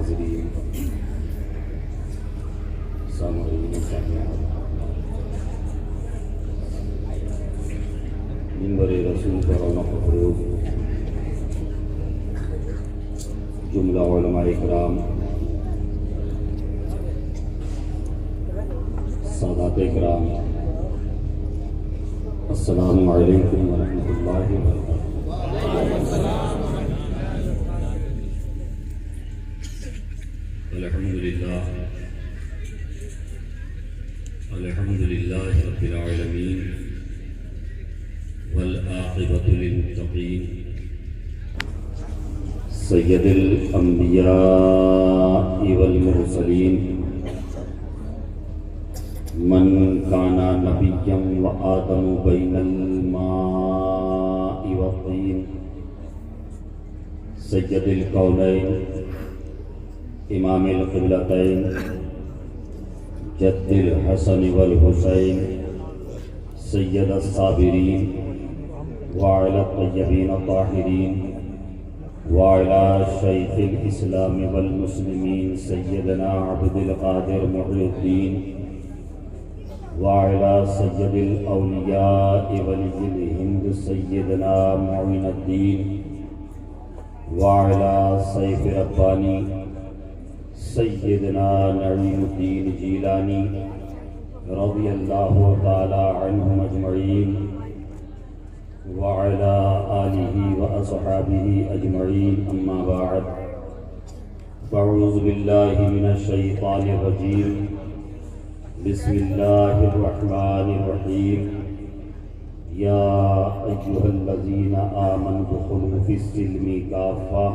حاضرین سامعین سامعات، منبر رسول پر رونق افروز جملہ علماء کرام، سادات کرام، السلام علیکم ورحمۃ اللہ وبرکاتہ۔ الحمد للہ رب العالمین والعاقبۃ للمتقین، سید الانبیاء والمرسلین، من کان نبیا وآدم بین الماء والطین، سید الکونین، امام القبلتین، جد الحسن والحسین، سید الصابرین وعلی الطیبین الطاہرین، وعلی شیخ الاسلام والمسلمین سیدنا عبد القادر محی الدین، وعلی سید الاولیاء ولی الہند سیدنا معین الدین، وعلی سیف ربانی سیدنا نعیم الدین جیلانی رضی اللہ تعالی عنہم اجمعین، وعلی آلہ واصحابہ اجمعین، اما بعد، فاعوذ باللہ من الشیطان الرجیم، بسم اللہ الرحمن الرحیم، یا ایہا الذین آمنوا ادخلوا فی السلم کافہ،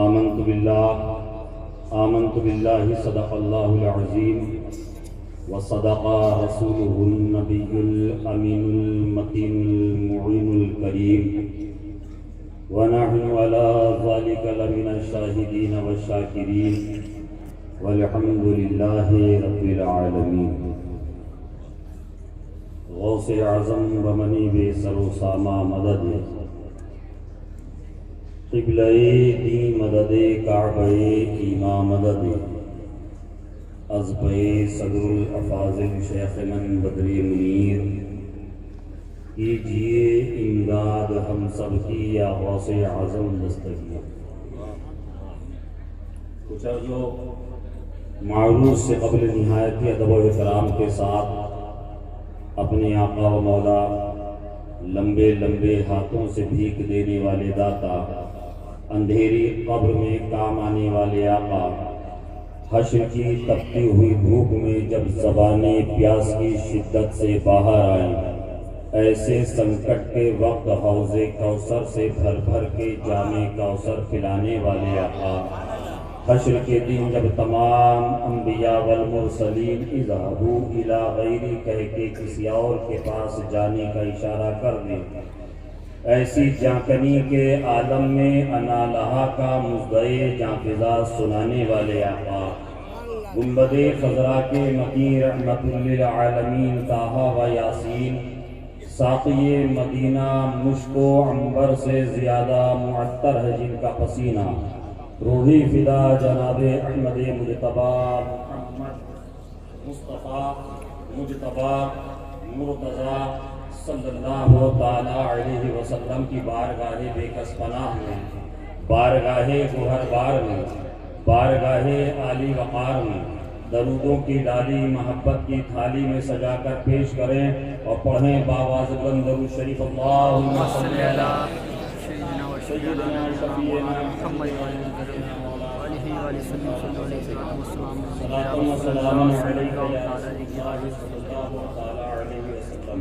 آمنت باللہ صدق اللہ العظیم وصدق رسولہ النبی الامین المتین المعین الکریم، ونحن علی ذلک لمن الشاہدین والشاکرین، والحمد للہ رب العالمین۔ غوث اعظم بمنی بے سر و ساما مدد، قبلہ دی مدد کعبہ ایما مدد، ازبِ صدر الافاضل شیخ من بدری منیر، کیجئے امداد ہم سب کی یا غوث اعظم دستگیر۔ کچھ جو معروض سے قبل نہایت ادب و احترام کے ساتھ اپنے آقا و مولا لمبے لمبے ہاتھوں سے بھیک دینے والے داتا، اندھیری قبر میں کام آنے والے آقا، حشر کی تپتی ہوئی دھوپ میں جب زبانیں پیاس کی شدت سے باہر آئیں، ایسے سنکٹ کے وقت حوض کوثر سے بھر بھر کے جام کوثر پلانے والے آقا، حشر کے دن جب تمام انبیاء والمرسلین اذهبوا الی غیری کہہ کے کسی اور کے پاس جانے کا اشارہ کر دیں، ایسی جانکنی کے عالم میں انا لہا کا مزدعِ جانفزا سنانے والے آقا، گنبد خضرا کے مکی رحمت للعالمین طٰہٰ و یاسین، ساقی مدینہ مشک و عنبر سے زیادہ معطر ہے جن کا پسینہ، روحی فدا جناب احمد مجتبیٰ محمد مصطفیٰ مجتبیٰ مرتضیٰ صلی اللہ تعالیٰ علیہ وسلم کی بارگاہ بے کس پناہ میں، بارگاہ گوہر بار میں، بارگاہ عالی وقار میں درودوں کی ڈالی محبت کی تھالی میں سجا کر پیش کریں اور پڑھیں باواز بلند درود شریف، اللہم صلی علی سیدنا شفیعنا محمد صلاۃ و سلام علیک یا رسول اللہ صلی اللہ تعالیٰ علیہ وسلم۔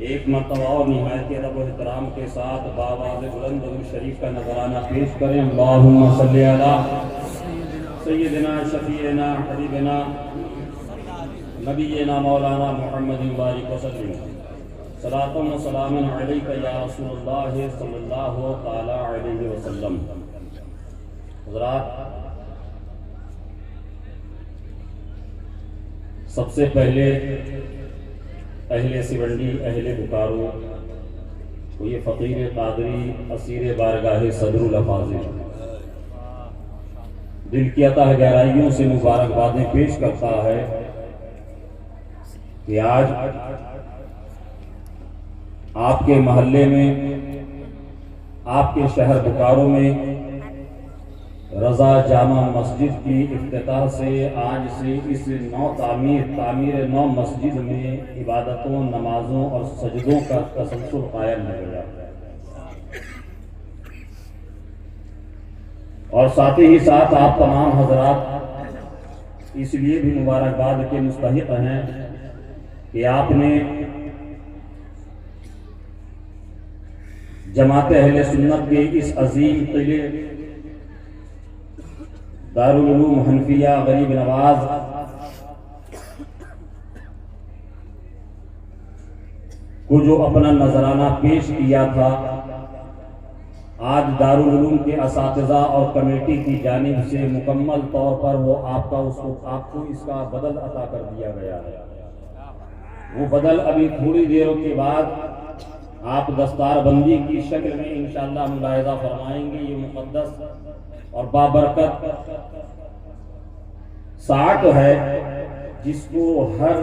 ایک مرتبہ اور نہایت ادب و احترام کے ساتھ باواز بلند درود شریف کا نذرانہ پیش کریں، اللہم صلی علی سیدنا شفیعنا حبیبنا نبینا مولانا محمد بارک وسلم، صلاۃ و سلام علیک یا رسول اللہ صلی اللہ تعالی علیہ وسلم۔ حضرات، سب سے پہلے اہل سیونڈی، اہل بکارو کو یہ فقیر قادری اسیر بارگاہ صدر الافاضل، دل کی عطا گہرائیوں سے مبارکبادیں پیش کرتا ہے کہ آج آپ کے محلے میں، آپ کے شہر بوکارو میں رضا جامع مسجد کی افتتاح سے آج سے اس تعمیر نو مسجد میں عبادتوں، نمازوں اور سجدوں کا تسلسل قائم ہو گیا، اور ساتھ ہی ساتھ آپ تمام حضرات اس لیے بھی مبارکباد کے مستحق ہیں کہ آپ نے جماعت اہل سنت کے اس عظیم قلعے دارالعلوم حنفیہ غریب نواز کو جو اپنا نذرانہ پیش کیا تھا، آج دارالعلوم کے اساتذہ اور کمیٹی کی جانب سے مکمل طور پر وہ آپ کو اس کا بدل عطا کر دیا گیا ہے۔ وہ بدل ابھی تھوڑی دیروں کے بعد آپ دستار بندی کی شکل میں انشاءاللہ ملاحظہ فرمائیں گے۔ یہ مقدس اور بابرکت ساعت ہے جس کو ہر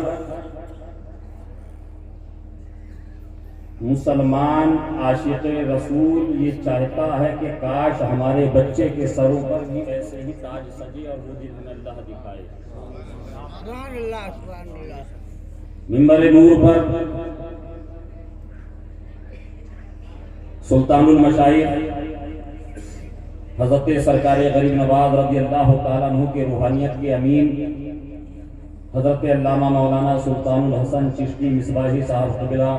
مسلمان عاشق رسول یہ چاہتا ہے کہ کاش ہمارے بچے کے سروں پر بھی ایسے ہی تاج سجے اور وہ دن ہمیں اللہ دکھائے۔ منبر نور پر سلطان المشائخ حضرت سرکار غریب نواز رضی اللہ تعالیٰ عنہ کے روحانیت کے امین حضرت علامہ مولانا سلطان الحسن چشتی مصباحی صاحب قبلہ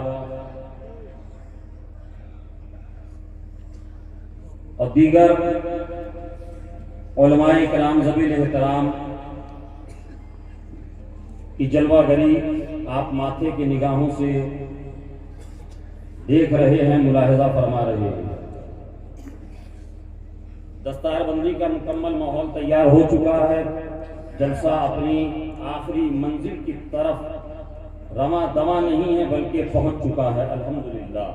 اور دیگر علماء کرام ذویل احترام کی جلوہ گری آپ ماتھے کی نگاہوں سے دیکھ رہے ہیں، ملاحظہ فرما رہے ہیں۔ دستار بندی کا مکمل ماحول تیار ہو چکا ہے، جلسہ اپنی آخری منزل کی طرف رواں دواں نہیں ہے بلکہ پہنچ چکا ہے، الحمدللہ۔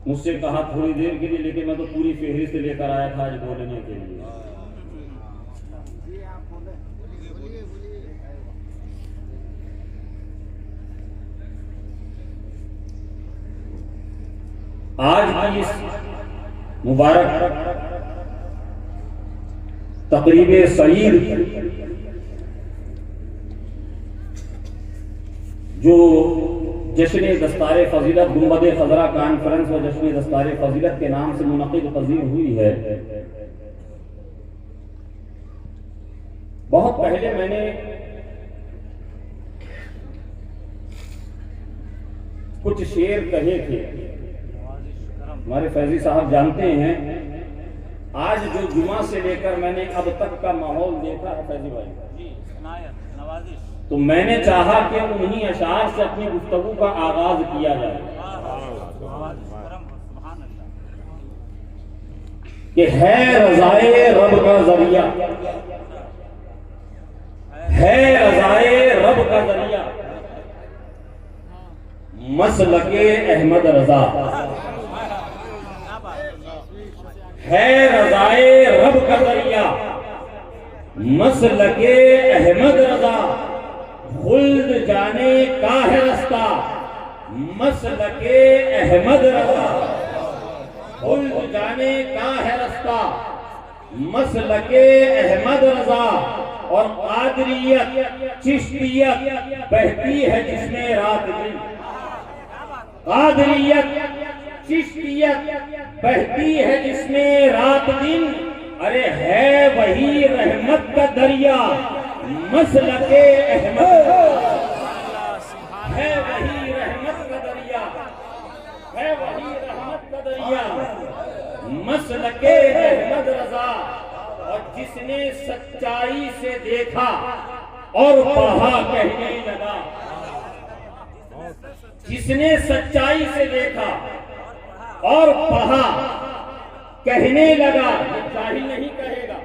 مجھ سے کہا تھوڑی دیر کے لیے، لیکن میں تو پوری فہرست لے کر آیا تھا آج بولنے کے لیے۔ آج کی اس مبارک تقریب سعید جو جشن دستار فضیلت گنبد خضرا کانفرنس و جشن دستار فضیلت کے نام سے منعقد پذیر ہوئی ہے، بہت پہلے میں نے کچھ شعر کہے تھے، ہمارے فیضی صاحب جانتے ہیں۔ آج جو جمعہ سے لے کر میں نے اب تک کا ماحول دیکھا ہے فیضی بھائی، تو میں نے چاہا کہ انہی اشعار سے اپنی گفتگو کا آغاز کیا جائے کہ ہے رضائے رب کا ذریعہ، ہے رضائے رب کا ذریعہ مسلک احمد رضا، ہے رضائے رب کا ذریعہ مسلک احمد رضا، خلد جانے کا ہے رستہ مسلک احمد رضا، خلد جانے کا ہے رستہ مسلک احمد رضا، اور قادریت چشتیت بہتی ہے جس میں رات دن، قادریت چشتیت بہتی ہے جس میں رات دن، ارے ہے وہی رحمت کا دریا مسلک احمد، ہے وہی رحمت کا دریا، ہے وہی رحمت کا دریا مسلک احمد رضا، اور جس نے سچائی سے دیکھا اور پڑھا کہنے لگا، جس نے سچائی سے دیکھا اور پڑھا کہنے لگا، یہ جاہل نہیں کہے گا،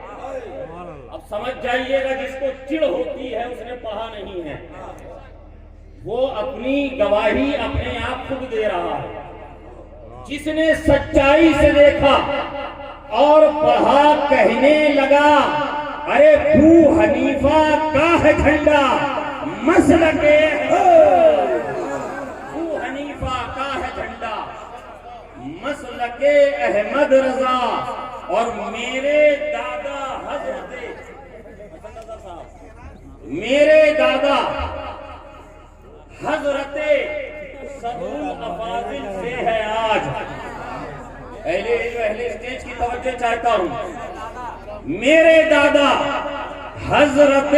اب سمجھ جائیے گا جس کو چڑ ہوتی ہے اس نے پڑھا نہیں ہے، وہ اپنی گواہی اپنے آپ خود دے رہا ہے۔ جس نے سچائی سے دیکھا اور پڑھا کہنے لگا ارے ابو حنیفہ کا ہے جھنڈا مسلک ابو حنیفہ کا ہے جھنڈا مسلک احمد رضا اور میرے دادا حضرت صدر الافاضل سے ہے آج. اہل اسٹیج کی توجہ چاہتا ہوں. میرے دادا حضرت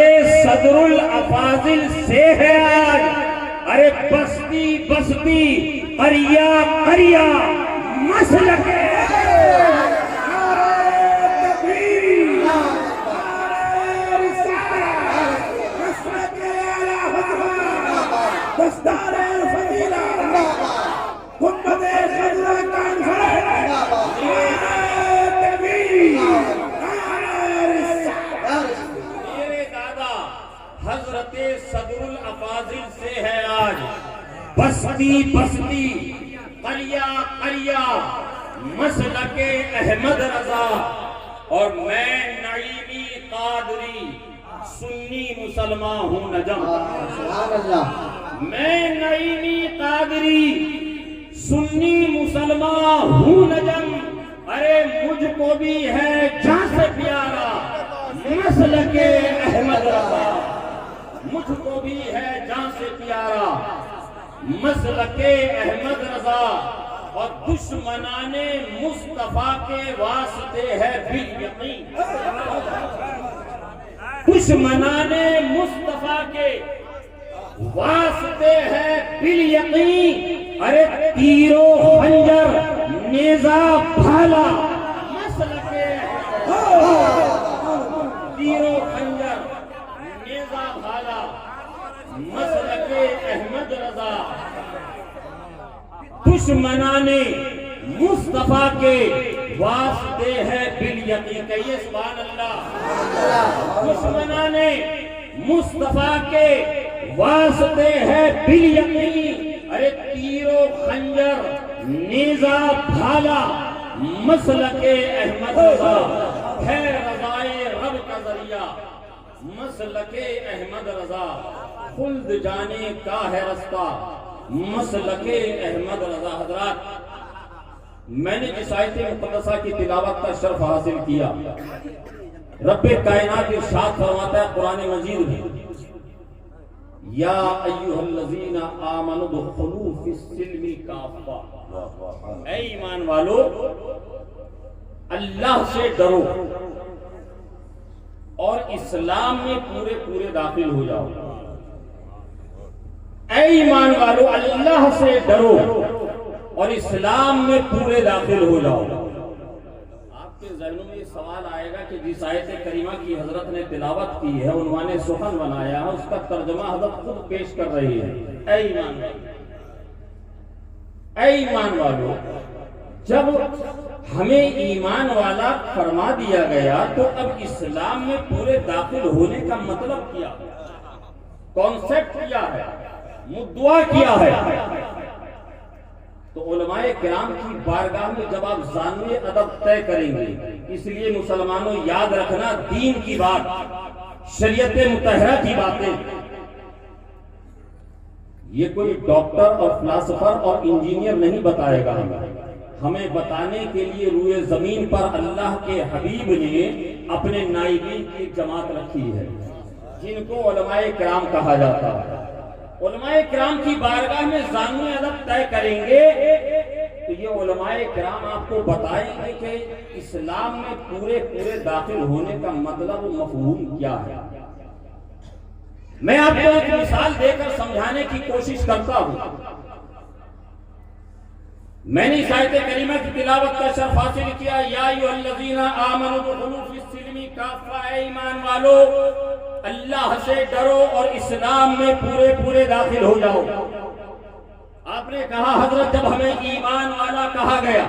صدر الافاضل سے ہے آج. ارے بستی بستی قریہ قریہ مسلک حضرت صدر الافاضل سے ہے آج. بستی بستی قریہ قریہ مسلک احمد رضا اور میں نعیمی قادری سنی مسلمان ہوں نجم. میں نعیمی قادری سنی مسلمان ہوں نجم. ارے مجھ کو بھی ہے جان سے پیارا مسلک احمد رضا. مجھ کو بھی ہے جان سے پیارا مسلک احمد رضا اور دشمنان مصطفیٰ کے واسطے ہے بالیقین. دشمنان مصطفیٰ کے واسطے ہے بالیقین. ارے تیر و خنجر نیزہ بھالا مسلک تیر و خنجر نیزہ بھالا مسلک احمد رضا. دشمنان مصطفیٰ کے واسطے ہے بالیقین. کہیے سبحان اللہ. دشمنان مصطفیٰ کے واسطے ہے بالیقین. ارے تیر و خنجر نیزہ بھالا مسلک احمد رضا ہے رضائے رب کا ذریعہ مسلک احمد رضا. خلد جانے کا ہے رستہ مسلک احمد رضا. حضرات میں نے جس آیت مقدسہ کی تلاوت کا شرف حاصل کیا رب کائنات ارشاد فرماتا ہے قرآن مجید میں یا ایھا الذین آمنوا ادخلوا فی السلم کافہ. اے ایمان والو اللہ سے ڈرو اور اسلام میں پورے پورے داخل ہو جاؤ. اے ایمان والو اللہ سے ڈرو اور اسلام میں پورے داخل ہو جاؤ. آپ کے ذہنوں میں یہ سوال آئے گا کہ جس آیت کریمہ کی حضرت نے تلاوت کی ہے عنوان سخن بنایا ہے اس کا ترجمہ حضرت خود پیش کر رہی ہے. اے ایمان والو جب ہمیں ایمان والا فرما دیا گیا تو اب اسلام میں پورے داخل ہونے کا مطلب کیا, کانسیپٹ کیا ہے, مدعا کیا ہے. تو علماء کرام کی بارگاہ میں جب آپ زانوی ادب طے کریں گے, اس لیے مسلمانوں یاد رکھنا دین کی بات, شریعت مطہرہ کی باتیں یہ کوئی ڈاکٹر اور فلاسفر اور انجینئر نہیں بتائے گا. ہمیں بتانے کے لیے روئے زمین پر اللہ کے حبیب نے اپنے نائبین کی جماعت رکھی ہے جن کو علماء کرام کہا جاتا ہے. علماء کرام کی بارگاہ میں زانوی ادب طے کریں گے تو یہ علماء کرام آپ کو بتائیں گے کہ اسلام میں پورے پورے داخل ہونے کا مطلب و مفہوم کیا ہے. میں آپ کو ایک مثال دے کر سمجھانے کی کوشش کرتا ہوں. میں نے اس آیت کریمہ کی تلاوت کا شرف حاصل کیا یا ایھا الذین آمنوا ادخلوا فی السلم کافہ. اے ایمان والو اللہ سے ڈرو اور اسلام میں پورے پورے داخل ہو جاؤ. آپ نے کہا حضرت جب ہمیں ایمان والا کہا گیا,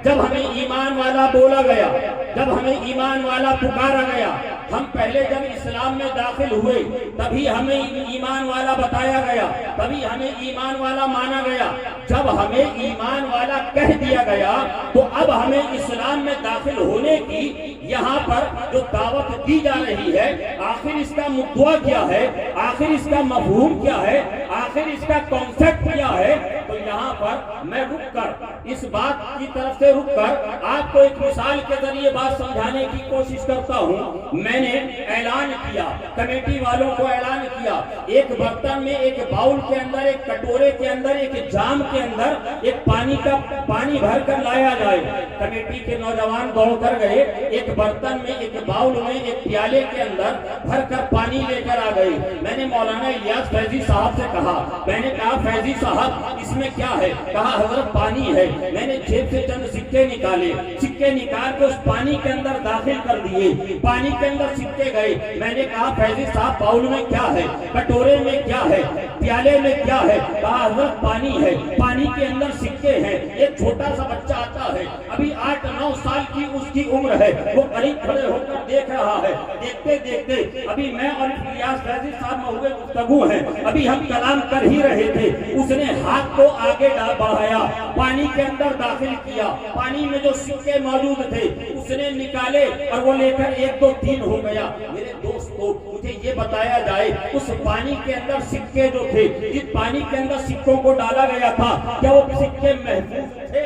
جب ہمیں ایمان والا بولا گیا, جب ہمیں ایمان والا پکارا گیا ہم پہلے جب اسلام میں داخل ہوئے تبھی ہمیں ایمان والا بتایا گیا، تبھی ہمیں ایمان والا مانا گیا۔ جب ہمیں ایمان والا کہہ دیا گیا تو اب ہمیں اسلام میں داخل ہونے کی یہاں پر جو دعوت دی جا رہی ہے، آخر اس کا مدعا کیا ہے، آخر اس کا مفہوم کیا ہے، آخر اس کا کانسیپٹ کیا ہے۔ تو یہاں پر میں رک کر اس بات کی طرف سے رک کر آپ کو ایک مثال کے ذریعے بات سمجھانے کی کوشش کرتا ہوں۔ میں نے اعلان کیا، کمیٹی والوں کو اعلان کیا، ایک برتن میں، ایک باؤل کے اندر، ایک کٹورے کے اندر، ایک جام کے اندر ایک پانی بھر کر لایا جائے۔ کمیٹی کے نوجوان دوڑ کر گئے، ایک برتن میں، ایک باؤل میں، ایک پیالے کے اندر بھر کر پانی لے کر آ گئے۔ میں نے مولانا الیاس فیضی صاحب سے کہا، میں نے کہا فیضی صاحب اس میں کیا ہے؟ کہا حضرت پانی ہے۔ میں نے جیب سے چند سکے نکالے، سکے نکال کے اس پانی کے اندر داخل کر دیے، پانی کے اندر سکے گئے۔ میں نے کہا فیضی صاحب باؤل میں کیا ہے، کٹورے میں کیا ہے، پیالے میں کیا ہے؟ کہا حضرت پانی ہے، پانی کے اندر سکے ہیں۔ ایک چھوٹا سا بچہ آتا ہے، ابھی 8-9 سال کی اس کی عمر ہے، وہ قریب کھڑے ہو کر دیکھ رہا ہے۔ دیکھتے دیکھتے ابھی میں اور الیاس فیضی صاحب موضوع گفتگو ہیں، ابھی ہم کلام کر ہی رہے تھے، اس نے ہاتھ کو آگے بڑھایا، پانی کے اندر داخل کیا، پانی میں جو سکے موجود تھے اس نے نکالے اور وہ لے کر 1 2 3 ہو گیا۔ میرے دوستو مجھے یہ بتایا جائے اس پانی کے اندر سکے جو تھے، جس پانی کے اندر سکوں کو ڈالا گیا تھا، کیا وہ سکے محفوظ تھے؟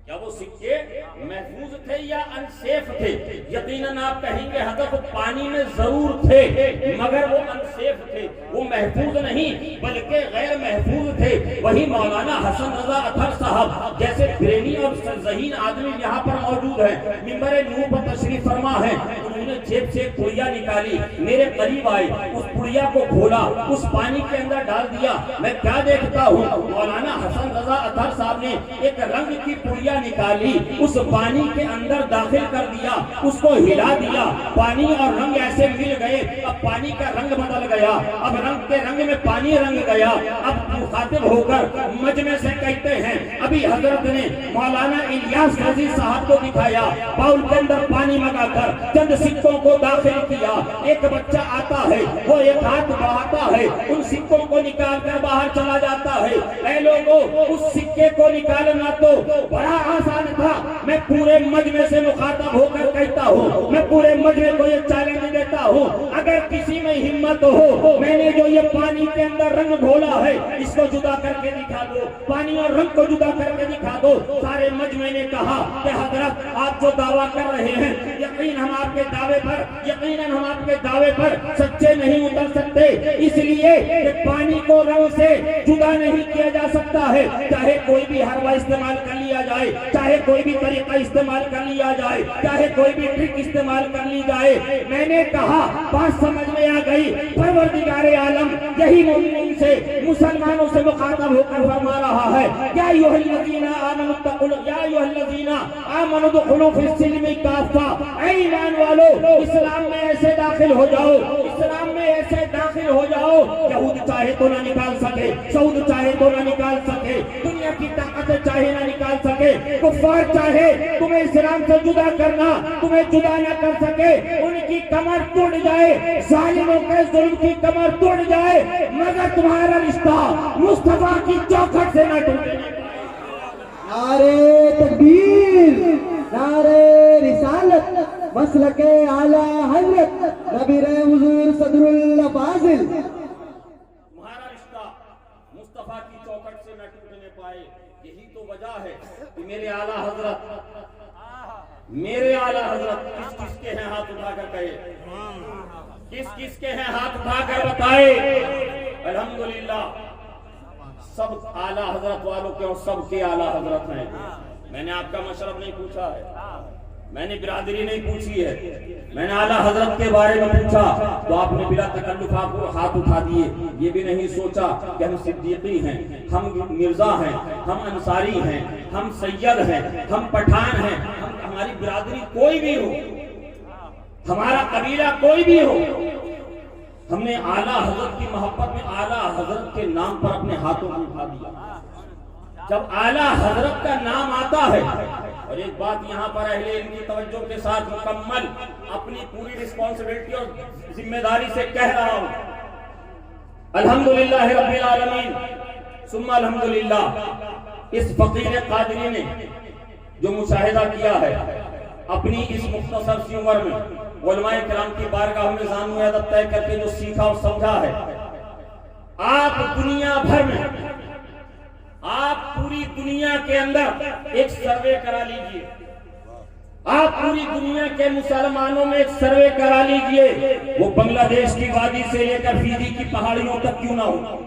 کیا وہ سکے محفوظ تھے یا انسیف تھے؟ یقیناً آپ کہیں گے حضرت پانی میں ضرور تھے مگر وہ انسیف تھے، وہ محفوظ نہیں بلکہ غیر محفوظ تھے۔ وہی مولانا حسن رضا اطہر صاحب جیسے بریلی اور ذہین آدمی یہاں پر موجود ہیں، منبر نور پر تشریف فرما ہے، انہوں نے جیب سے ایک پڑیا نکالی، میرے قریب آئے، اس پڑیا کو کھولا، اس پانی کے اندر ڈال دیا۔ میں کیا دیکھتا ہوں؟ مولانا حسن رضا اطہر صاحب نے ایک رنگ کی پڑیا نکالی، اس پانی کے اندر داخل کر دیا، اس کو ہلا دیا، پانی اور رنگ ایسے مل گئے، اب پانی کا رنگ بدل گیا، اب رنگ کے رنگ میں پانی رنگ گیا۔ اب مخاطب ہو کر مجمع سے کہتے ہیں ابھی حضرت نے مولانا الیاس فیضی صاحب کو دکھایا، باؤل کے اندر پانی منگا کر چند سکوں کو داخل کیا، ایک بچہ آتا ہے، وہ ایک ہاتھ بڑھاتا ہے، ان سکوں کو نکال کر باہر چلا جاتا ہے۔ اے لوگوں اس سکے کو نکالنا تو بڑا آسان تھا۔ میں پورے مجمع سے مخاطب ہو کر کہتا ہوں، میں پورے مجمع کو یہ چیلنج دیتا ہوں، اگر کسی میں ہمت ہو، میں نے جو یہ پانی کے اندر رنگ گھولا ہے اس کو جدا کر کے دکھا دو، پانی اور رنگ کو جدا کر کے دکھا دو۔ سارے مجمع نے کہا کہ حضرت آپ جو دعویٰ کر رہے ہیں یقیناً ہم آپ کے دعوے پر سچے نہیں اتر سکتے، اس لیے کہ پانی کو رنگ سے جدا نہیں کیا جا سکتا ہے، چاہے کوئی بھی حربہ استعمال کر لیا جائے، چاہے کوئی بھی طریقہ استعمال کر لیا جائے، چاہے کوئی بھی ٹرک استعمال کر لی جائے۔ میں نے کہا بات سمجھ میں آ گئی، پروردگار عالم یہی مومنین سے، مسلمانوں سے مخاطب ہو کر فرما رہا ہے، یا ایھا الذین آمنوا اتقوا یا ایھا الذین آمنوا ادخلوا فی السلم کافہ، اے ایمان والو اسلام میں ایسے داخل ہو جاؤ، اسلام میں ایسے داخل ہو جاؤ، یہود چاہے تو نہ نکال سکے، سعود چاہے تو نہ نکال سکے، دنیا کی طاقت چاہے نہ نکال سکے، کفار چاہے تمہیں اسلام سے جدا کرنا، تمہیں جدا نہ کر سکے، ان کی کمر ٹوٹ جائے، ظالموں کے ظلم کی کمر ٹوٹ جائے، مگر تمہارا رشتہ مصطفیٰ کی چوکھٹ سے نہ ٹوٹے۔ نعرے تکبیر، نعرے رسالت، مسلک اعلیٰ حضرت نبی حضور صدر اللہ فاضل۔ تمہارا رشتہ مصطفیٰ کی چوکھٹ سے نہ ٹوٹنے پائے، یہی تو وجہ ہے کہ میرے اعلیٰ حضرت کس کس کے ہیں ہاتھ اٹھا کر کہے، کس کس کے ہیں ہاتھ اٹھا کر بتائے۔ الحمدللہ سب اعلیٰ حضرت والوں کے اور سب کے اعلیٰ حضرت ہیں۔ میں نے آپ کا مشرب نہیں پوچھا ہے، میں نے برادری نہیں پوچھی ہے، میں نے اعلیٰ حضرت کے بارے میں پوچھا تو آپ نے بلا تکلف ہاتھ اٹھا دیے۔ یہ بھی نہیں سوچا کہ ہم صدیقی ہیں، ہم مرزا ہیں، ہم انصاری ہیں، ہم سید ہیں، ہم پٹھان ہیں، ہماری برادری کوئی بھی ہو، ہمارا قبیلہ کوئی بھی ہو، ہم نے اعلیٰ حضرت کی محبت میں اعلیٰ حضرت کے نام پر اپنے ہاتھوں کو اٹھا دیا۔ جب اعلیٰ حضرت کا نام آتا ہے اور ایک بات یہاں پر اہل علم کی توجہ کے ساتھ مکمل اپنی پوری رسپانسبلٹی اور ذمہ داری سے کہہ رہا ہوں، الحمدللہ رب العالمین ثم الحمدللہ، اس فقیر قادری نے جو مشاہدہ کیا ہے اپنی اس مختصر سی عمر میں علماء کرام کی بارگاہ میں زانو ادب طے کر کے جو سیکھا اور سمجھا ہے، آپ دنیا بھر میں، آپ پوری دنیا کے اندر ایک سروے کرا لیجئے، آپ پوری دنیا کے مسلمانوں میں ایک سروے کرا لیجئے، وہ بنگلہ دیش کی وادی سے لے کر فیجی کی پہاڑیوں تک کیوں نہ ہو،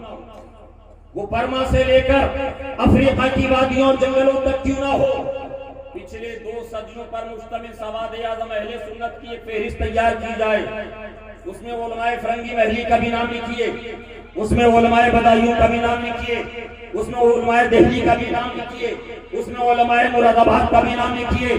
وہ برما سے لے کر افریقہ کی وادیوں اور جنگلوں تک کیوں نہ ہو، پچھلے 2 صدیوں پر مشتمل سواد اعظم اہل سنت کی ایک فہرست تیار کی جائے، اس میں علماء فرنگی محلی کا بھی نام لکھیے، اس میں علماء بدایوں کا بھی نام لکھیے، اس میں علماء دہلی کا بھی نام لکھیے، اس میں علماء مراد آباد کا بھی نام لکھیے،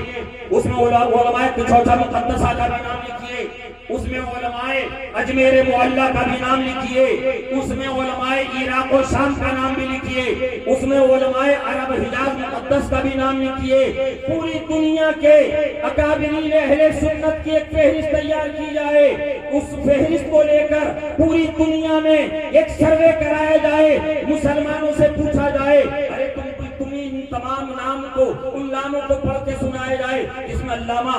اس میں علماء کچھوچا مقدسہ کا بھی نام لکھیے، اس میں علماء اجمیر معلیٰ کا بھی نام لکھیے، اس میں علماء عراق و شام کا نام بھی لکھیے، اس میں علماء عرب حجاز مقدس کا بھی نام لکھیے، پوری دنیا کے اکابرین اہل سنت کی ایک فہرست تیار کی جائے، اس فہرست کو لے کر پوری دنیا میں ایک سروے کرایا جائے، مسلمانوں سے پوچھا جائے، ارے تمہیں ان تمام نام کو، ان ناموں کو پڑھ کے سنایا جائے جس میں علامہ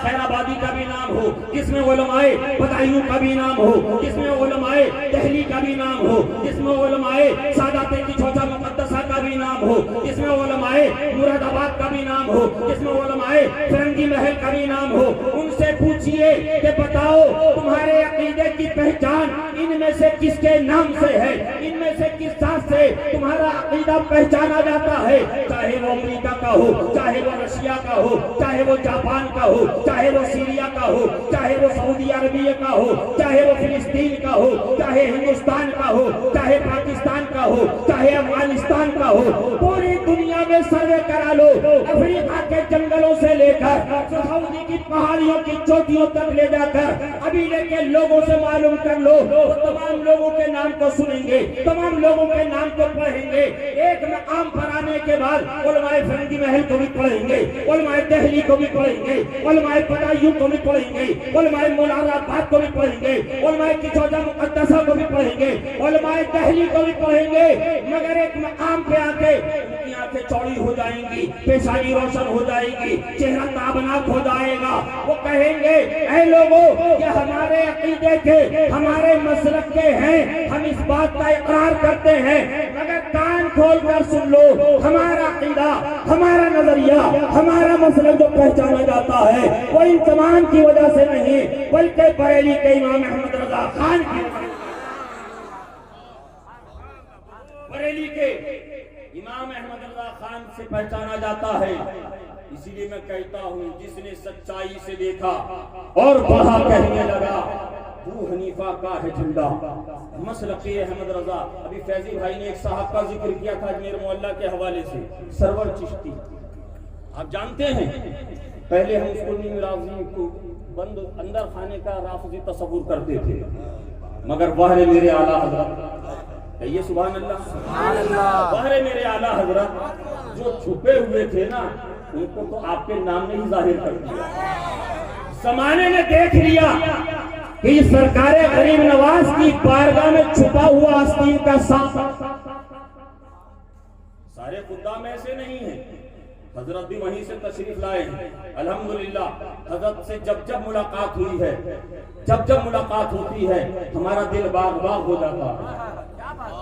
خیر آبادی کا بھی نام ہو، جس میں علماء بدایوں کا بھی نام ہو، جس میں علماء دہلی کا بھی نام ہو، جس میں علماء سادات کچھوچا مقدسہ کا بھی نام ہو، جس میں علماء مراد آباد کا بھی نام ہو، جس میں علماء فرنگی محل کا بھی نام ہو، ان سے پوچھئے کہ بتاؤ تمہارے عقیدے کی پہچان ان میں سے کس کے نام سے ہے، ان میں سے کس ذات سے تمہارا عقیدہ پہچانا جاتا ہے، چاہے وہ امریکہ کا ہو، چاہے وہ رشیا کا ہو، چاہے وہ جاپان کا ہو، چاہے وہ سیریا کا ہو، چاہے وہ سعودی عربیہ کا ہو، چاہے وہ فلسطین کا ہو، چاہے ہندوستان کا ہو، چاہے پاکستان کا ہو، چاہے افغانستان کا ہو، پوری دنیا میں سروے کرا لو، افریقہ کے جنگلوں سے لے کر سعودی کی پہاڑیوں کی چوٹیوں تک لے جا کر قبیلے کے لوگوں سے معلوم کر لو، وہ تمام لوگوں کے نام کو سنیں گے، تمام لوگوں کے نام کو پڑھیں گے، ایک مقام پر آنے کے بعد علماء فرنگی محل کو بھی پڑھیں گے، علماء دہلی کو بھی پڑھیں گے، علماء بدایوں کو بھی پڑھیں گے، علماء مراد آباد کو بھی پڑھیں گے، علماء کچھوچا مقدسہ کو بھی پڑھیں گے، علماء دہلی کو بھی پڑھیں گے، مگر ایک مقام پہ آ کے ان کی آنکھیں چوڑی ہو جائیں گی، پیشانی روشن ہو جائے گی، چہرہ تابناک ہو جائے گا، وہ کہیں گے اے لوگوں یہ ہمارے عقیدے کے، ہمارے مسلک کے ہیں، ہم اس بات کا اقرار کرتے ہیں، مگر کان کھول کر سن لو، ہمارا عقیدہ، ہمارا نظریہ، ہمارا مسلک جو پہچانا جاتا ہے وہ ان تمام کی وجہ سے نہیں بلکہ بریلی کے امام احمد رضا خان کی وجہ سے، بریلی کے امام احمد رضا خان سے پہچانا جاتا ہے، اسی لیے میں کہتا ہوں جس نے سچائی سے دیکھا اور بڑھا کہنے لگا ابو حنیفہ کا ہے جھنڈا، مسلک احمد رضا۔ ابھی فیضی بھائی نے ایک صاحب کا ذکر کیا تھا اجمیر معلیٰ کے حوالے سے، سرور چشتی، آپ جانتے ہیں پہلے ہم اس کو نیم رافضی کو بند اندر خانے کا رافضی تصور کرتے تھے، مگر بہر میرے اعلیٰ حضرت، کہیے سبحان اللہ، بہر میرے اعلیٰ حضرت جو چھپے ہوئے تھے نا ان کو تو آپ کے نام نے ہی ظاہر کر دیا، زمانے نے دیکھ لیا کہ یہ سرکار غریب نواز کی بارگاہ میں چھپا ہوا آستین کا سانپ، سارے خدام ایسے نہیں ہیں، حضرت بھی وہیں سے تشریف لائے ہیں، الحمدللہ حضرت سے جب جب ملاقات ہوئی ہے، جب جب ملاقات ہوتی ہے ہمارا دل باغ باغ ہو جاتا ہے،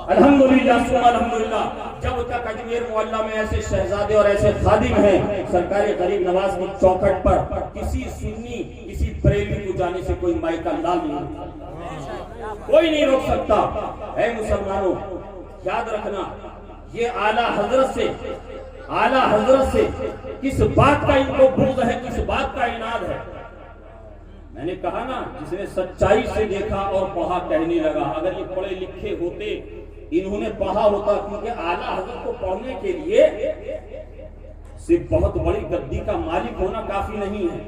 الحمدللہ ثم الحمدللہ۔ جب تک اجمیر معلیٰ میں ایسے شہزادے اور ایسے خادم ہیں، سرکار غریب نواز کی چوکھٹ پر کسی سنی کسی بریلوی کو جانے سے کوئی مائی کا لال نہیں، کوئی نہیں روک سکتا۔ اے مسلمانوں یاد رکھنا یہ اعلیٰ حضرت سے کس بات کا ان کو بغض ہے، کس بات کا عناد ہے۔ میں نے کہا نا جس نے سچائی سے دیکھا اور پڑھا کہنے لگا، اگر یہ پڑھے لکھے ہوتے انہوں نے پڑھا ہوتا، کیونکہ اعلیٰ حضرت کو پڑھنے کے لیے صرف بہت بڑی گدی کا مالک ہونا کافی نہیں ہے،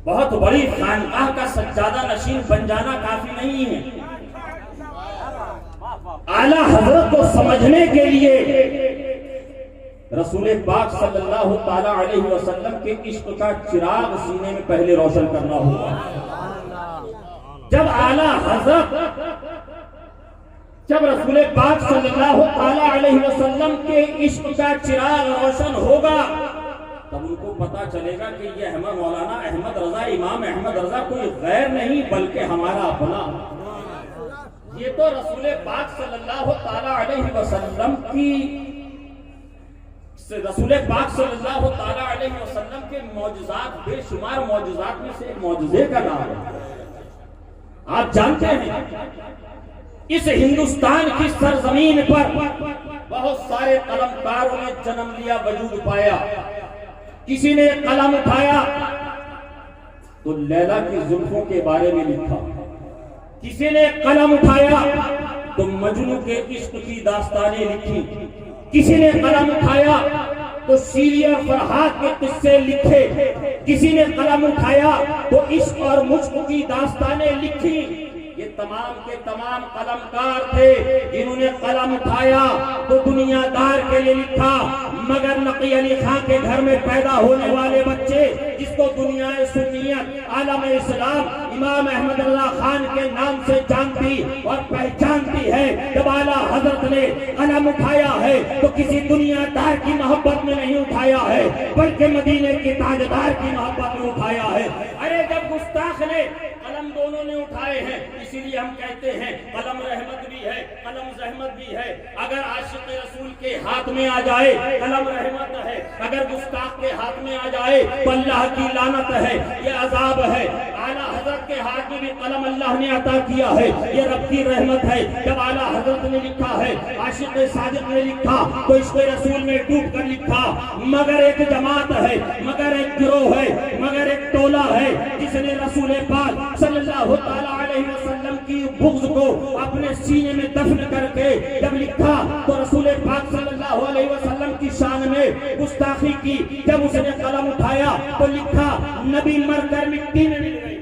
بہت بڑی خانقاہ کا سجادہ نشین بن جانا کافی نہیں ہے۔ اعلیٰ حضرت کو سمجھنے کے لیے رسول پاک صلی اللہ تعالی علیہ وسلم کے عشق کا چراغ سینے میں پہلے روشن کرنا ہوگا. جب اعلیٰ حضرت جب رسول پاک صلی اللہ تعالی علیہ وسلم کے عشق کا چراغ روشن ہوگا تب ان کو پتا چلے گا کہ یہ مولانا احمد رضا، امام احمد رضا کوئی غیر نہیں بلکہ ہمارا اپنا. یہ تو رسول پاک صلی اللہ تعالی علیہ وسلم کے معجزات، بے شمار معجزات میں سے ایک معجزے کا نام ہے. آپ جانتے ہیں اس ہندوستان کی سرزمین پر بہت سارے قلمکاروں نے جنم لیا، وجود پایا. کسی نے قلم اٹھایا تو لیلا کی زلفوں کے بارے میں لکھا، کسی نے قلم اٹھایا تو مجنو کے عشق کی داستانیں لکھی، کسی نے قلم اٹھایا تو شیری اور فرحات کے قصے لکھے، کسی نے قلم اٹھایا تو عشق اور مشق کی داستانیں لکھی. یہ تمام کے تمام قلمکار تھے جنہوں نے قلم اٹھایا تو دنیا دار کے لیے لکھا. مگر نقی علی خان کے گھر میں پیدا ہونے والے بچے جس کو دنیا سنیت عالم اسلام امام احمد رضا خان کے نام سے جانتی اور پہچانتی ہے، جب اعلیٰ حضرت نے قلم اٹھایا ہے تو کسی دنیا دار کی محبت میں نہیں اٹھایا ہے بلکہ مدینے کے تاجدار کی محبت میں اٹھایا ہے. ارے جب گستاخ نے قلم دونوں نے اٹھائے ہیں، اسی لیے ہم کہتے ہیں قلم رحمت بھی ہے، قلم زحمت بھی ہے. اگر عاشق رسول کے ہاتھ میں آ جائے قلم رحمت ہے، اگر گستاخ کے ہاتھ میں آ جائے تو اللہ کی لعنت ہے، یہ عذاب ہے. اعلیٰ حضرت کے ہاتھ میں بھی قلم اللہ نے عطا کیا ہے، یہ رب کی رحمت ہے. جب اعلیٰ حضرت نے لکھا ہے، عاشق صادق نے لکھا تو عشق رسول میں ڈوب کر لکھا. مگر ایک جماعت ہے، مگر ایک گروہ ہے، مگر ایک ٹولہ ہے جس نے رسول پاک صلی اللہ تعالی علیہ وسلم کی بغض کو اپنے سینے میں دفن کر کے جب لکھا تو رسول پاک صلی اللہ علیہ وسلم کی شان میں گستاخی کی. جب اس نے قلم اٹھایا تو لکھا نبی مر کر مٹی میں مل گئے.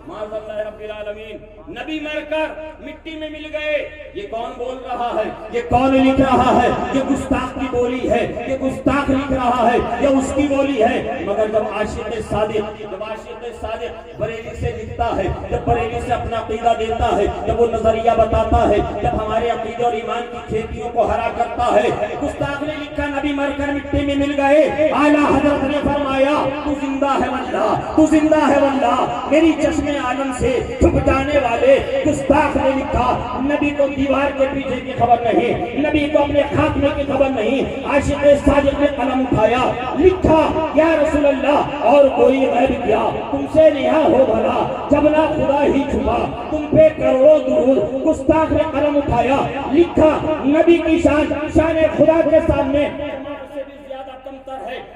معاذ اللہ رب العالمین، نبی مر کر مٹی میں مل گئے. یہ کون بول رہا ہے؟ یہ کون لکھ رہا ہے؟ یہ گستاخ کی بولی ہے، یہ گستاخ لکھ رہا ہے، یہ اس کی بولی ہے. مگر جب عاشق صادق بریلی سے لکھتا ہے، جب بریلی سے اپنا عقیدہ دیتا ہے، جب وہ نظریہ بتاتا ہے، جب ہمارے عقیدے اور ایمان کی کھیتیوں کو ہرا کرتا ہے، گستاخ نے لکھا نبی مر کر مٹی میں مل گئے. اعلیٰ حضرت نے فرمایا تو زندہ ہے واللہ، تو زندہ ہے واللہ. میری چشم عالم سے چھپ جانے والے گستاخ نے لکھا نبی کو دیوار کے پیچھے کی خبر نہیں، نبی کو اپنے خاتمے کی خبر نہیں. عاشق صادق نے قلم اٹھایا، لکھا یا رسول اللہ اور کوئی غیب کیا تم سے نہا ہو بھلا، جب نہ خدا ہی چھپا تم پہ کروڑوں درود. گستاخ نے قلم اٹھایا، لکھا نبی کی شان خدا کے سامنے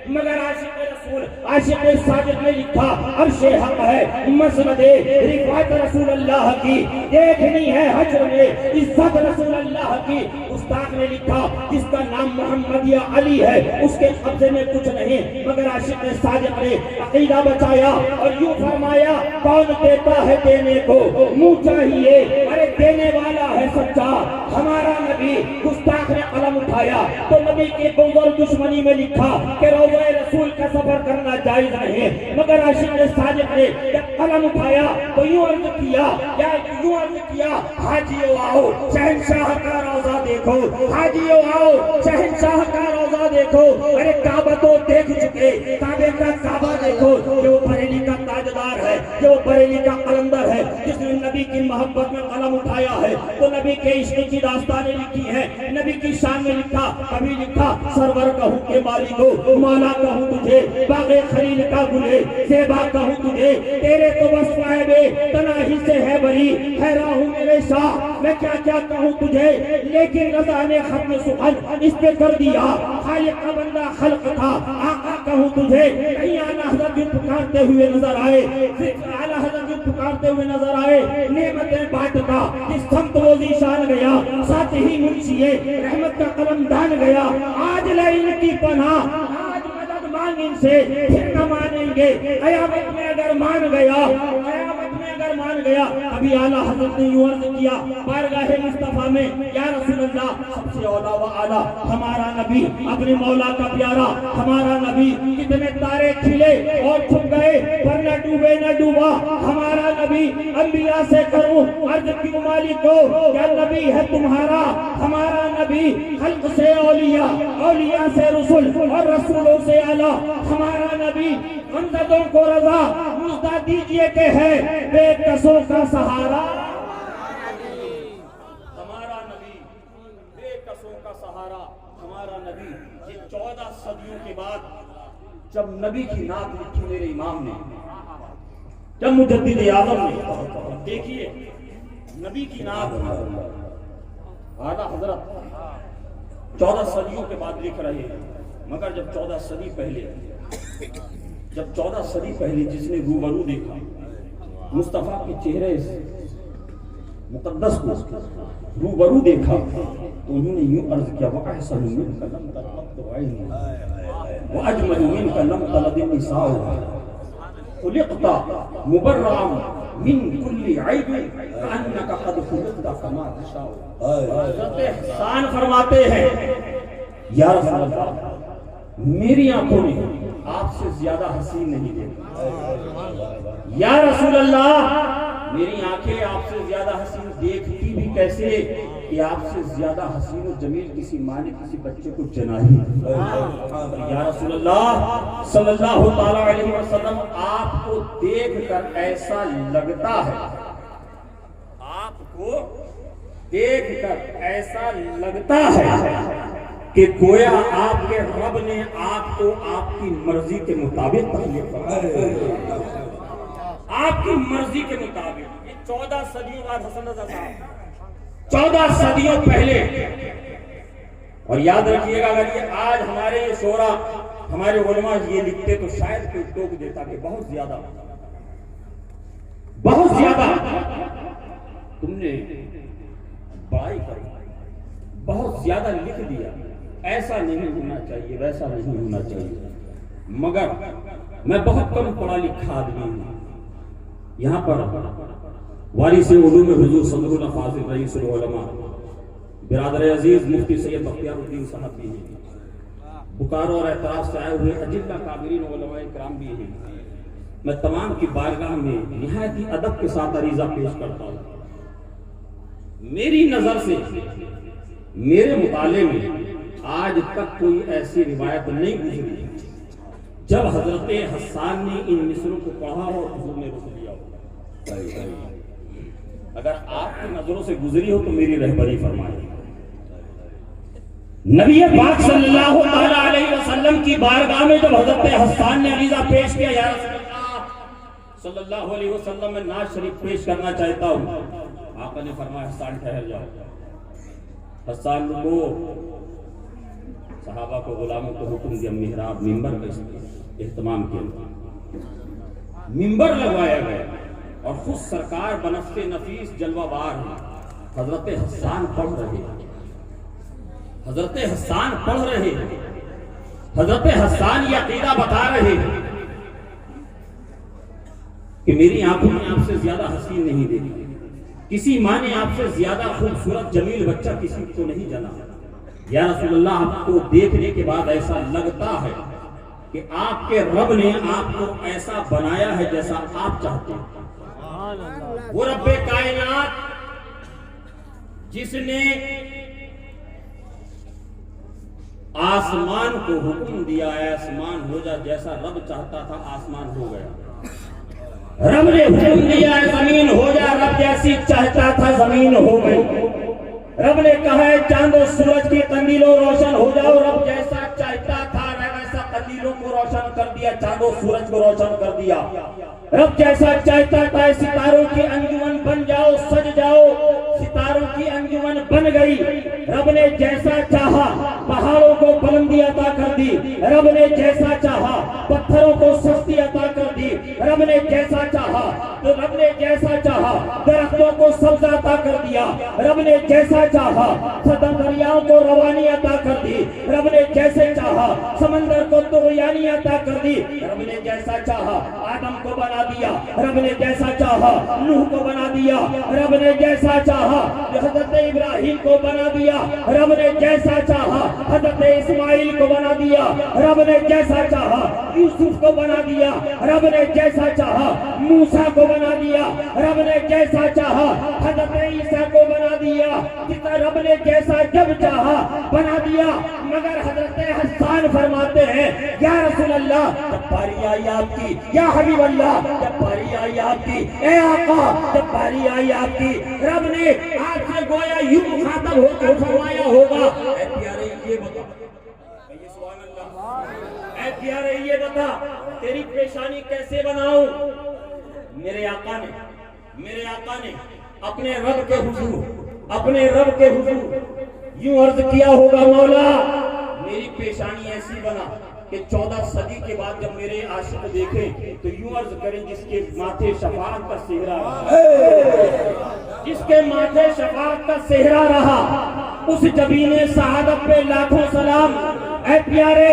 مگر عاشق رسول عاشق صادق نے لکھا عرش حق ہے، مسند رفعت رسول اللہ کی دیکھنی ہے حشر میں عزت رسول اللہ کی. گستاخ نے لکھا جس کا نام محمد یا علی ہے اس کے قبضے میں کچھ نہیں. مگر عاشق صادق نے عقیدہ بچایا اور یوں فرمایا کون دیتا ہے دینے کو منہ چاہیے، ارے دینے والا ہے سچا ہمارا نبی. گستاخ نے قلم اٹھایا تو نبی کے بغض اور دشمنی میں لکھا کہ روضہ رسول کا سفر کرنا جائز نہیں. مگر عاشق صادق نے جب قلم اٹھایا تو یوں عرض کیا حاجیو آؤ شہنشاہ کا روضہ دیکھو، حاجیو آؤ شہنشاہ کا روضہ دیکھو. ارے کعبہ تو دیکھ چکے، کعبے کا کعبہ دیکھو جو بریلی کا تاجدار ہے، جو بریلی کا قلندر ہے، جس نے نبی کی محبت میں قلم اٹھایا ہے تو نبی کے عشق کی داستانیں لکھی ہیں. نبی کی شان میں لکھا، کبھی لکھا سرور کہوں کہ مالک ہو، مولا کہوں تجھے، باغ خلیل کا گلے زیبا کہوں تجھے، تیرے تو بس صاحبے تناہی سے ہے بری، حیران ہوں میرے شاہ میں کیا کیا کہوں تجھے. لیکن رضا نے ختم سخن اس پہ کر دیا، خالق کا بندہ خلق تھا آقا کہوں تجھے. کہیں اعلیٰ حضرت بھی پکارتے ہوئے نظر آئے، اعلیٰ حضرت بھی پکارتے ہوئے نظر آئے. نعمتیں بانٹتا جس سمت وہ ذیشان گیا، ساتھ ہی منشیے رحمت کا قلم دان گیا. آج لے ان کی پناہ، آج مدد مانگ ان سے، پھر نہ مانیں گے قیامت میں اگر مان گیا، قیامت میں اگر مان گیا. ابھی اعلیٰ حضرت نے یوں عرض کیا بارگاہ مصطفیٰ میں یا رسول اللہ سب سے اولا و اعلیٰ ہمارا نبی اپنے مولا کا پیارا ہمارا نبی کتنے تارے کھلے اور چھپ گئے پر نہ ڈوبے نہ ڈوبا ہمارا نبی انبیاء سے کروں عرض کیوں مالک کو کیا نبی ہے تمہارا ہمارا نبی خلق سے اولیاء اولیاء سے رسول اور رسولوں سے اعلیٰ ہمارا نبی منتظروں کو رضا مژدہ دیجئے کہ ہے بے کسوں کا سہارا ہمارا نبی بے کسوں کا سہارا ہمارا نبی یہ 14 صدیوں کے بعد جب نبی کی نعت لکھی میرے امام نے جب مجدد اعظم نے دیکھیے نبی کی نعت اعلیٰ حضرت 14 صدیوں کے بعد لکھ رہے ہیں مگر جب 14 صدی پہلے جس نے روبرو دیکھا مصطفیٰ کے چہرے مقدس کو روبرو دیکھا تو انہوں نے یوں عرض کیا وَأَحْسَنُ مِنْكَ لَمْ تَلْقَطْ عَيْنٌ وَأَجْمَلُ مِنْكَ لَمْ تَلِدِ النِّسَاءُ خُلِقْتَ مُبَرَّأً من كل عیب کأنک قد خلقت کما تشاء حضرت احسان فرماتے ہیں یا رسول اللہ میری آنکھوں نے آپ سے زیادہ حسین نہیں دیکھی یا رسول اللہ میری آنکھیں آپ سے زیادہ حسین دیکھتی بھی کیسے کہ آپ سے زیادہ حسین و جمیل کسی ماں نے کسی بچے کو جنا ہی یا رسول اللہ صلی اللہ تعالی علیہ وسلم آپ کو دیکھ کر ایسا لگتا ہے آپ کو دیکھ کر ایسا لگتا ہے کہ گویا آپ کے رب نے آپ کو آپ کی مرضی کے مطابق تخلیق کیا آپ کی مرضی کے مطابق یہ 14 صدیوں بعد حسن رضا صاحب 14 صدیوں پہلے اور یاد رکھیے گا اگر یہ آج ہمارے شورا ہمارے علماء یہ لکھتے تو شاید کوئی ٹوک دیتا کہ بہت زیادہ تم نے بڑائی کری بہت زیادہ لکھ دیا ایسا نہیں ہونا چاہیے ویسا نہیں ہونا چاہیے مگر میں بہت کم پڑھا لکھا آدمی ہوں یہاں پر وارث علوم حضور صدر الفاضل رئیس العلماء برادر عزیز مفتی سید بختیار الدین صاحب بھی ہیں بکارو اور اعتراض سے آئے ہوئے اجلہ کابرین علماء کرام بھی ہیں میں تمام کی بارگاہ میں نہایت ہی ادب کے ساتھ عریضہ پیش کرتا ہوں میری نظر سے میرے مطالعے میں آج تک کوئی ایسی روایت نہیں گزری جب حضرت حسان نے ان مصروں کو پڑھا اور حضور نے رک لیا ہو اگر آپ کی نظروں سے گزری ہو تو میری رہبری فرمائیں نبی پاک صلی اللہ تعالی علیہ وسلم کی بارگاہ میں جب حضرت حسان نے عریضہ پیش کیا یا رسول اللہ صلی اللہ علیہ وسلم میں نعت شریف پیش کرنا چاہتا ہوں آقا نے فرمایا حسان ٹھہر جاؤ حسان رکو صحابہ کو غلاموں کو حکم دیا محراب منبر کا اہتمام کیا منبر لگوایا گیا اور خود سرکار بنفس نفیس جلوہ بار ہیں حضرت حسان پڑھ رہے ہیں حضرت حسان پڑھ رہے ہیں حضرت حسان یہ عقیدہ بتا رہے ہیں کہ میری آنکھوں نے آپ سے زیادہ حسین نہیں دیکھی کسی ماں نے آپ سے زیادہ خوبصورت جمیل بچہ کسی کو نہیں جنا یا رسول اللہ آپ کو دیکھنے کے بعد ایسا لگتا ہے کہ آپ کے رب نے آپ کو ایسا بنایا ہے جیسا آپ چاہتے ہیں وہ رب کائنات جس نے آسمان کو حکم دیا ہے آسمان ہو جا جیسا رب چاہتا تھا آسمان ہو گیا رب نے حکم دیا ہے زمین ہو جا رب جیسی چاہتا تھا زمین ہو گئی رب نے کہا ہے چاند و سورج کی قندیلوں روشن ہو جاؤ رب جیسا چاہتا تھا ویسا قندیلوں کو روشن کر دیا چاند و سورج کو روشن کر دیا رب جیسا چاہتا تھا ستاروں کی انجمن بن جاؤ سج جاؤ ستاروں کی انجمن بن گئی رب نے جیسا چاہا پہاڑوں کو بلندی عطا کر دی رب نے جیسا چاہا پتھروں کو سستی عطا کر دی رب نے جیسا چاہا تو رب نے جیسا چاہا درختوں کو سبز عطا کر دیا رب نے جیسا چاہا دریاؤں کو روانی عطا کر دی رب نے جیسے چاہا چاہا سمندر کو طغیانی عطا کر دی، رب نے جیسا چاہا آدم کو بنا دیا، رب نے جیسا چاہا نوح کو بنا دیا، رب نے جیسا چاہا حضرت ابراہیم کو بنا دیا، رب نے جیسا چاہا حضرت اسماعیل کو بنا دیا، رب نے جیسا چاہا یوسف کو بنا دیا، رب نے جیسا چاہا موسیٰ کو بنا دیا، رب نے جیسا چاہا حضرت عیسیٰ کو بنا دیا، رب نے جیسا جب چاہا بنا دیا۔ مگر حضرت حسان فرماتے ہیں یا رسول اللہ جب باری آئی آپ کی، یا حبیب اللہ جب باری آئی آپ کی، اے آقا جب باری آئی آپ کی، رب نے آپ سے گویا یوں مخاطب ہو کر فرمایا ہوگا اے پیارے یہ بتا، سبحان اللہ، اے پیارے یہ بتا تیری پیشانی کیسے بناؤں؟ میرے آقا نے اپنے رب کے حضور یوں عرض کیا ہوگا مولا میری پیشانی ایسی بنا کہ 14 صدی کے بعد جب میرے عاشق دیکھیں تو یوں عرض کریں جس کے ماتھے شفاعت کا صحرا رہا، جس کے ماتھے شفاعت کا صحرا رہا، اس جبین سعادت پہ لاکھوں سلام۔ اے پیارے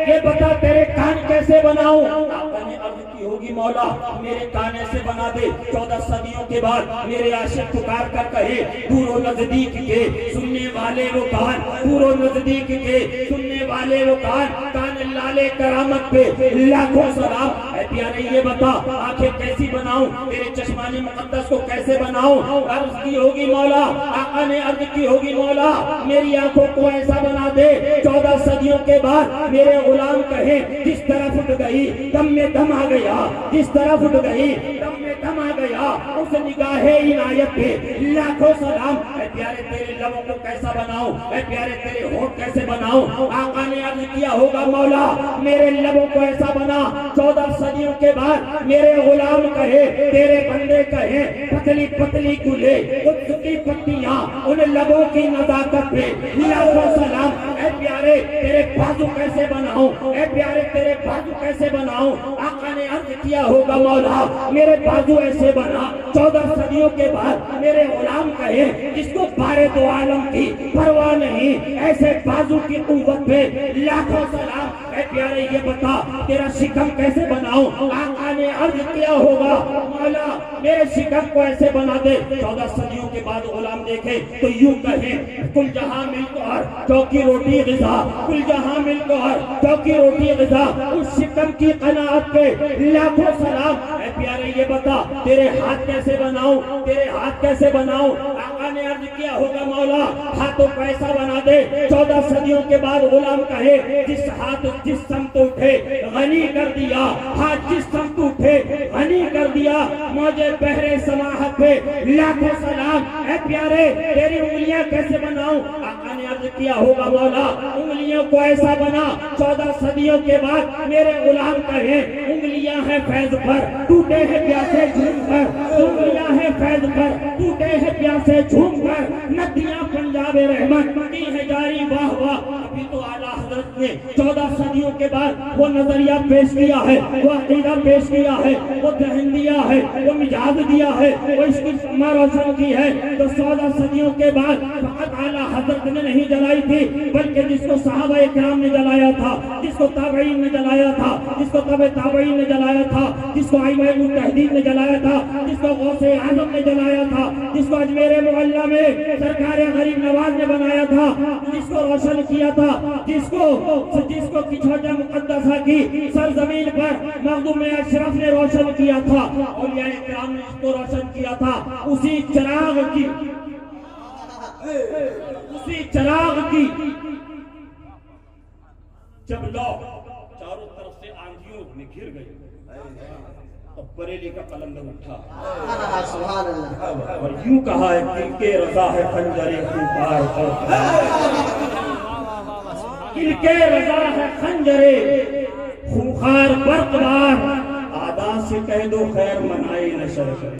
یہ بتا تیرے کان کیسے بناؤں؟ آقا نے عرض کی ہوگی مولا میرے کان ایسے بنا دے 14 صدیوں کے بعد میرے عاشق پکار کر کہے دور و نزدیک کے سننے والے وہ کان، دور و نزدیک کے سننے والے وہ کان لالے کرامت پہ لاکھوں سلام۔ اے پیارے یہ بتا آنکھیں کیسی بناؤں، تیرے چشمان مقدس کو کیسے بناؤں؟ عرض کی ہوگی مولا، آقا نے عرض کی ہوگی مولا میری آنکھوں کو ایسا بنا دے 14 صدیوں کے بعد میرے غلام کہیں جس طرف اٹھ گئی دم میں دم آ گیا، جس طرف اٹھ گئی دم میں دم آ گیا، اس نگاہ عنایت پہ لاکھوں سلام۔ اے پیارے تیرے لبوں کو کیسا بناؤں، اے پیارے تیرے ہونٹ کیسے بناؤں؟ آقا نے عرض کیا ہوگا مولا میرے لبوں کو ایسا بنا 14 صدیوں کے بعد میرے غلام کہے تیرے بندے کہیں پتلی پتلی گلے قدس کی پتیاں ان لبوں کی نزاکت پہ لاکھوں سلام۔ اے پیارے تیرے بازو کیسے بناؤں، اے پیارے تیرے بازو کیسے بناؤں؟ آقا نے عرض کیا ہوگا مولا میرے بازو ایسے بنا 14 صدیوں کے بعد میرے غلام کہے جس کو بارے دو عالم کی پرواہ نہیں، ایسے بازو کی قوت پہ لاکھوں سلام۔ اے پیارے یہ بتا تیرا شکم کیسے بناؤں؟ آقا نے عرض کیا ہوگا مولا میرے شکم کو ایسے بنا دے 14 صدیوں کے بعد غلام دیکھے تو یوں کہے کل جہاں مل کر چوکی روٹی غذا، کل جہاں مل کر چوکی روٹی غذا، اس شکم کی قناعت پہ لاکھوں سلام۔ اے پیارے یہ بتا تیرے ہاتھ کیسے بناؤں، تیرے ہاتھ کیسے بناؤں؟ آقا نے عرض کیا ہوگا مولا ہاتھوں کو ایسا بنا دے 14 صدیوں کے بعد غلام کہے جس ہاتھ جس سمت اٹھے غنی کر دیا، ہاتھ جس سمت اٹھے غنی کر دیا، موجے بحر سماحت پہ لاکھوں سلام۔ اے پیارے تیری انگلیاں کیسے بناؤں؟ آقا نے عرض کیا ہوگا مولا انگلیوں کو ایسا بنا 14 صدیوں کے بعد میرے غلام کہیں انگلیاں ہیں فیض پر ٹوٹے ہیں پیاسے جھوم کر، انگلیاں ہیں فیض پر ٹوٹے ہیں پیاسے جھوم کر، ندیاں پنجاب رحمت کی ہے جاری واہ واہ۔ ابھی تو اعلیٰ حضرت نے 14 صدیوں کے بعد وہ نظریہ پیش کیا ہے، وہ عقیدہ پیش کیا ہے، وہ ذہن دیا ہے، وہ مجاز دیا ہے، وہ اس کی سما روشن کی ہے تو 14 صدیوں کے بعد فقط اعلیٰ حضرت نے نہیں جلائی تھی بلکہ جس کو صحابہ اکرام نے جلایا تھا، جس کو تابعین نے جلایا تھا، جس کو تبع تابعین نے جلایا تھا، جس کو ائمہ مجتہدین نے جلایا تھا، جس کو غوث اعظم نے جلایا تھا، جس کو اجمیر معلیٰ میں سرکار غریب نواز نے بنایا تھا، جس کو روشن کیا تھا، جس کو کچھوٹا مقدسہ کی سرزمین پر مخدوم اشرف نے روشن کیا تھا، اولیاء اکرام نے اس کو روشن کیا تھا، اسی چراغ کی جب لوگ چاروں طرف سے آندھیوں میں گھر گئے تو بریلی کا قلندر اٹھا سبحان اللہ اور یوں کہا ہے دل کے رضا ہے خنجر خونخوار دل کے رضا ہے خنجر خونخوار برقرار، آدھا سے کہہ دو خیر منائے نشر کرے،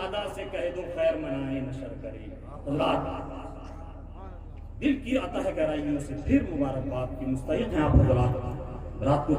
آدھا سے کہہ دو خیر منائے نشر کرے۔ حضرات دل کی عطا گرائیوں سے پھر مبارکباد کی مستحق ہیں آپ حضرات۔ رات کو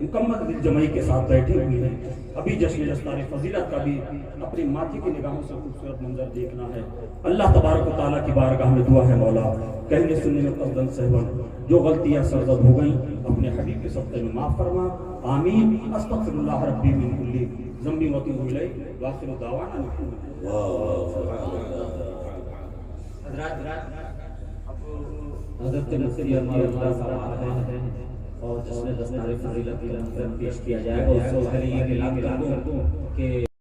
مکمل دل جمعی کے ساتھ بیٹھے ہوئے ہیں. ابھی جشن دستار فضیلت کا بھی اپنے ماتھے کی نگاہوں سے خوبصورت منظر دیکھنا ہے. اللہ تبارک و تعالیٰ کی بارگاہ میں دعا ہے مولا کہنے سننے میں قصدن سہون جو غلطیاں سرزد ہو گئیں اپنے حبیب کے صدقے میں معاف فرما. آمین. استغفر اللہ ربی من کل ذنب واتوب الیہ واخر دعوانا حضرت مفتی امان اللہ صاحب آتے ہیں اور جشن دستار فضیلت کا منظر پیش کیا جائے گا. اس سے پہلے یہ اعلان کر دوں کہ